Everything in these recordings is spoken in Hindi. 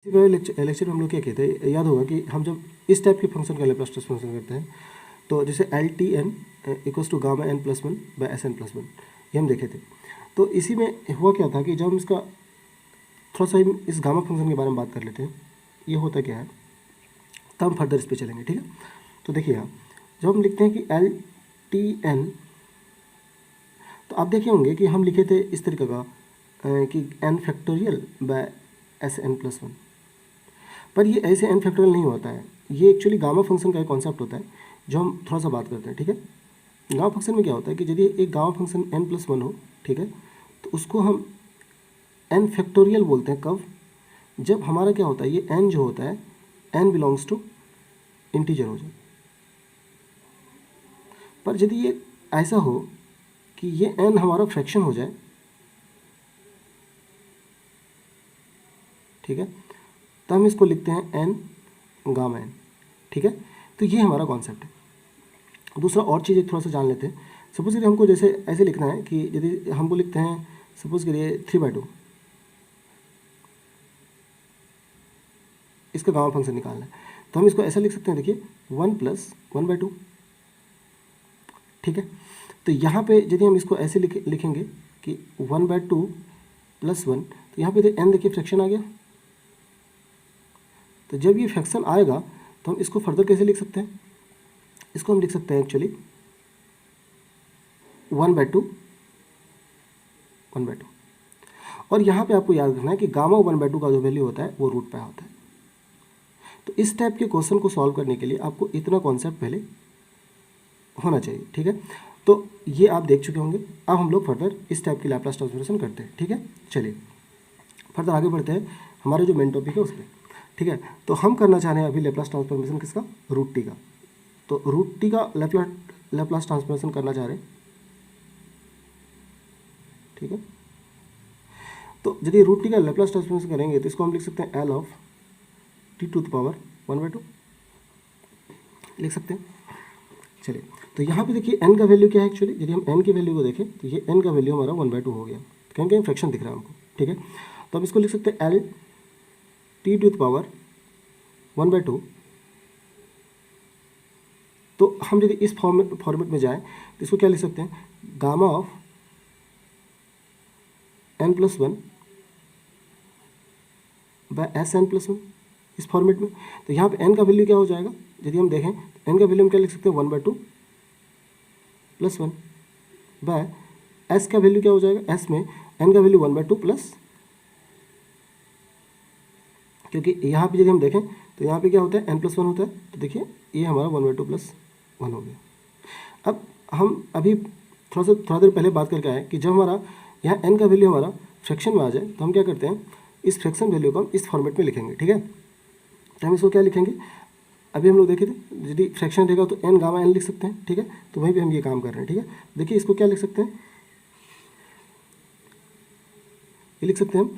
लेक्चर में हम लोग क्या कहते हैं, याद होगा कि हम जब इस टाइप के फंक्शन का लैप्लास ट्रांसफॉर्मेशन करते हैं तो जैसे L t n equals to gamma n plus one by s n plus one, ये हम देखे थे। तो इसी में हुआ क्या था कि जब हम इसका थोड़ा सा इस गामा फंक्शन के बारे में बात कर लेते हैं, ये होता क्या है, तब हम फर्दर इस पर चलेंगे, ठीक है। तो देखिए यहाँ जब हम लिखते हैं कि एल टी एन, तो आप देखे होंगे कि हम लिखे थे इस तरीके का कि n factorial by s n plus one, पर ये ऐसे एन फैक्टोरियल नहीं होता है। ये एक्चुअली गामा फंक्शन का एक कॉन्सेप्ट होता है जो हम थोड़ा सा बात करते हैं, ठीक है। गामा फंक्शन में क्या होता है कि यदि एक gamma function n plus one हो, ठीक है, तो उसको हम एन फैक्टोरियल बोलते हैं। कब? जब हमारा क्या होता है, ये एन जो होता है एन बिलोंग्स टू इंटीजर हो जाए। पर यदि ये ऐसा हो कि ये एन हमारा फ्रैक्शन हो जाए, ठीक है, तो हम इसको लिखते हैं एन गामा एन, ठीक है। तो ये हमारा कॉन्सेप्ट है। दूसरा और चीज़ एक थोड़ा सा जान लेते हैं। सपोज करिए हमको जैसे ऐसे लिखना है कि यदि हमको लिखते हैं सपोज करिए 3/2, इसका गामा फंक्शन निकालना है, तो हम इसको ऐसा लिख सकते हैं, देखिए 1 + 1/2, ठीक है। तो यहाँ पे यदि हम इसको ऐसे लिखेंगे कि 1/2 + 1, तो यहाँ पे एन देखिए फ्रैक्शन आ गया। तो जब ये फ्रैक्शन आएगा तो हम इसको फर्दर कैसे लिख सकते हैं, इसको हम लिख सकते हैं एक्चुअली 1/2 1/2। और यहाँ पे आपको याद रखना है कि गामा 1/2 का जो वैल्यू होता है वो रूट पाई होता है। तो इस टाइप के क्वेश्चन को सॉल्व करने के लिए आपको इतना कॉन्सेप्ट पहले होना चाहिए, ठीक है। तो ये आप देख चुके होंगे। अब हम लोग फर्दर इस टाइप की लैप्लास ट्रांसफॉर्मेशन करते हैं, ठीक है। चलिए फर्दर आगे बढ़ते हैं हमारे जो मेन टॉपिक है उस पर, ठीक है। तो हम करना चाह रहे हैं अभी लैप्लास ट्रांसफॉर्मेशन किसका, रूट टी का। तो रूट टी का लैप्लास ट्रांसफॉर्मेशन करना चाह रहे हैं, ठीक है। तो यदि रूट टी का लैप्लास ट्रांसफॉर्मेशन करेंगे तो इसको हम लिख सकते हैं L of t to the power 1/2 लिख सकते हैं। चलिए तो यहाँ पे देखिए n का वैल्यू क्या है एक्चुअली, यदि हम n की वैल्यू को देखें तो ये n का वैल्यू हमारा 1/2 हो गया, कहीं कहीं फ्रैक्शन दिख रहा है हमको, ठीक है। तो हम इसको लिख सकते हैं L t to the power 1/2। तो हम यदि इस फॉर्मेट में जाएं तो इसको क्या लिख सकते हैं, gamma of n+1 by S n+1 इस फॉर्मेट में। तो यहाँ पे n का वैल्यू क्या हो जाएगा, यदि हम देखें तो n का वैल्यू हम क्या लिख सकते हैं 1/2 + 1 बाय s का वैल्यू क्या हो जाएगा, s में n का वैल्यू 1/2 प्लस, क्योंकि यहाँ पे यदि हम देखें तो यहाँ पे क्या होता है n+1 होता है। तो देखिए ये हमारा 1/2 + 1 हो गया। अब हम अभी थोड़ा देर पहले बात करके आए कि जब हमारा यहाँ n का वैल्यू हमारा फ्रैक्शन में आ जाए तो हम क्या करते हैं, इस फ्रैक्शन वैल्यू को हम इस फॉर्मेट में लिखेंगे, ठीक है। तो हम इसको क्या लिखेंगे, अभी हम लोग देखे थे यदि फ्रैक्शन रहेगा तो n गामा n लिख सकते हैं, ठीक है। तो वहीं पे हम ये काम कर रहे हैं, ठीक है। देखिए इसको क्या लिख सकते हैं, ये लिख सकते हैं हम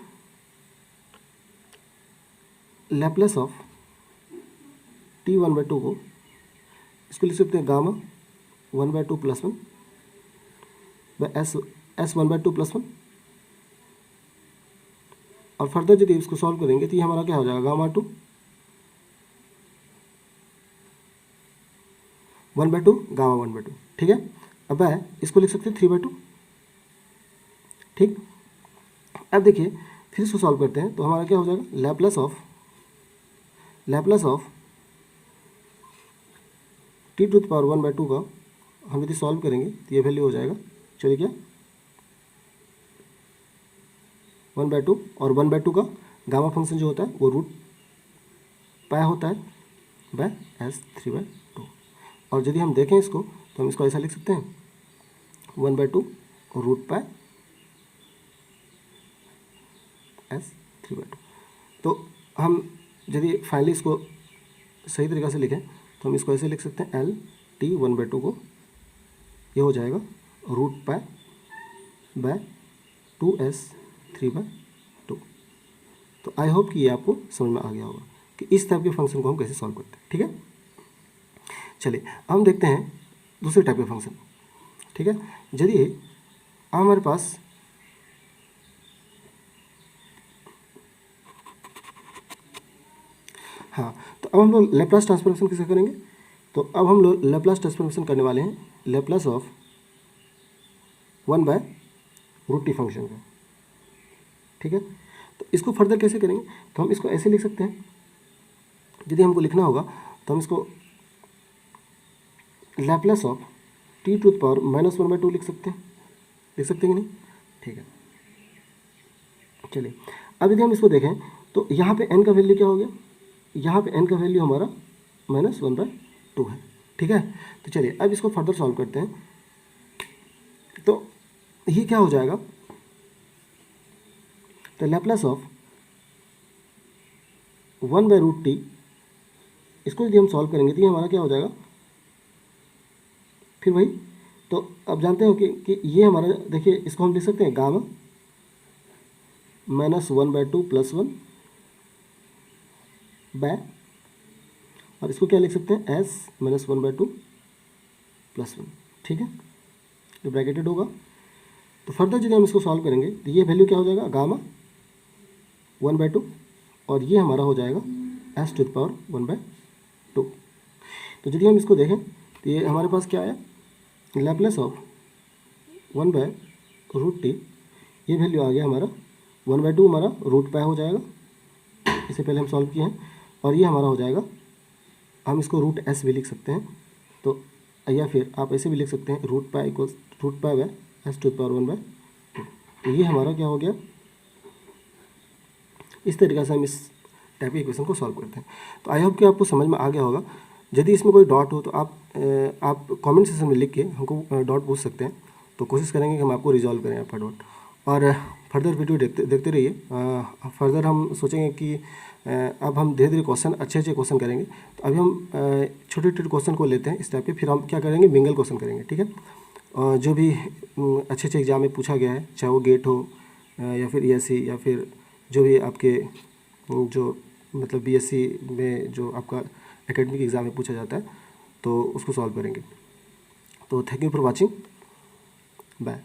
लैप्लास ऑफ t 1/2 को, इसको लिख सकते हैं गामा 1/2 + 1 बाय s 1/2 + 1। और फर्दर यदि इसको सॉल्व करेंगे तो ये हमारा क्या हो जाएगा, गामा 2 1/2 गामा 1/2, ठीक है। अब इसको लिख सकते हैं 3/2, ठीक। अब देखिए फिर इसको सॉल्व करते हैं तो हमारा क्या हो जाएगा, Laplace of t to the power 1/2 का हम यदि सॉल्व करेंगे तो ये वैल्यू हो जाएगा, चलिए क्या 1/2 और 1/2 का गामा फंक्शन जो होता है वो रूट पाई होता है बाय s 3/2। और यदि हम देखें इसको तो हम इसको ऐसा लिख सकते हैं 1/2 रूट पाई s 3/2। तो हम यदि फाइनली इसको सही तरीक़ा से लिखें तो हम इसको ऐसे लिख सकते हैं एल टी 1/2 को, ये हो जाएगा रूट पाई बाय 2s 3/2। तो आई होप कि ये आपको समझ में आ गया होगा कि इस टाइप के फंक्शन को हम कैसे सॉल्व करते हैं, ठीक है। चलिए हम देखते हैं दूसरे टाइप के फंक्शन, ठीक है। यदि हमारे पास हाँ, तो अब हम लोग लेप्लास ट्रांसफॉर्मेशन कैसे करेंगे? तो अब हम लोग लेप्लास ट्रांसफॉर्मेशन करने वाले हैं लेप्लास ऑफ 1/√t फंक्शन का, ठीक है। तो इसको फर्दर कैसे करेंगे? तो हम इसको ऐसे लिख सकते हैं, यदि हमको लिखना होगा तो हम इसको लैप्लास ऑफ t⁻⁻1/2 लिख सकते हैं कि नहीं? ठीक है, चलिए अब यदि हम इसको देखें तो यहाँ पे n का वैल्यू क्या हो गया? यहाँ पे n का वैल्यू हमारा -1/2 है, ठीक है। तो चलिए अब इसको फर्दर सॉल्व करते हैं। तो ये क्या हो जाएगा? तो लैप्लास ऑफ 1/√t, इसको यदि हम सॉल्व करेंगे तो ये हमारा क्या हो जाएगा? फिर वही, तो अब जानते हो कि ये हमारा, देखिए इसको हम लिख सकते हैं गामा -1/2 + 1 बाय, और इसको क्या लिख सकते हैं? s -1/2 + 1, ठीक है, ये ब्रैकेटेड होगा। तो फर्दर यदि हम इसको सॉल्व करेंगे तो ये वैल्यू क्या हो जाएगा? गामा 1/2, और ये हमारा हो जाएगा s⁻1/2। तो यदि हम इसको देखें तो ये हमारे पास क्या है? लैप्लास ऑफ 1/√t, ये वैल्यू आ गया हमारा 1/2, हमारा √π हो जाएगा, इसे पहले हम सॉल्व किए हैं, और ये हमारा हो जाएगा, हम इसको √s भी लिख सकते हैं, तो या फिर आप ऐसे भी लिख सकते हैं √π = √π/s⁻1/2। तो ये हमारा क्या हो गया? इस तरीक़े से हम इस टाइप की इक्वेशन को सॉल्व करते हैं। तो आई होप कि आपको समझ में आ गया होगा। यदि इसमें कोई डॉट हो तो आप कमेंट सेक्शन में लिख के हमको डॉट पूछ सकते हैं, तो कोशिश करेंगे कि हम आपको रिजॉल्व करें आपका डॉट। और फर्दर वीडियो देखते रहिए। फर्दर हम सोचेंगे कि अब हम धीरे धीरे क्वेश्चन, अच्छे क्वेश्चन करेंगे। तो अभी हम छोटे छोटे क्वेश्चन को लेते हैं इस टाइप के, फिर हम क्या करेंगे? मिंगल क्वेश्चन करेंगे, ठीक है। और जो भी अच्छे एग्जाम में पूछा गया है, चाहे वो गेट हो या फिर ESE या फिर जो भी आपके जो मतलब BSc में जो आपका एकेडमिक एग्ज़ाम में पूछा जाता है, तो उसको सॉल्व करेंगे। तो thank you for watching, bye.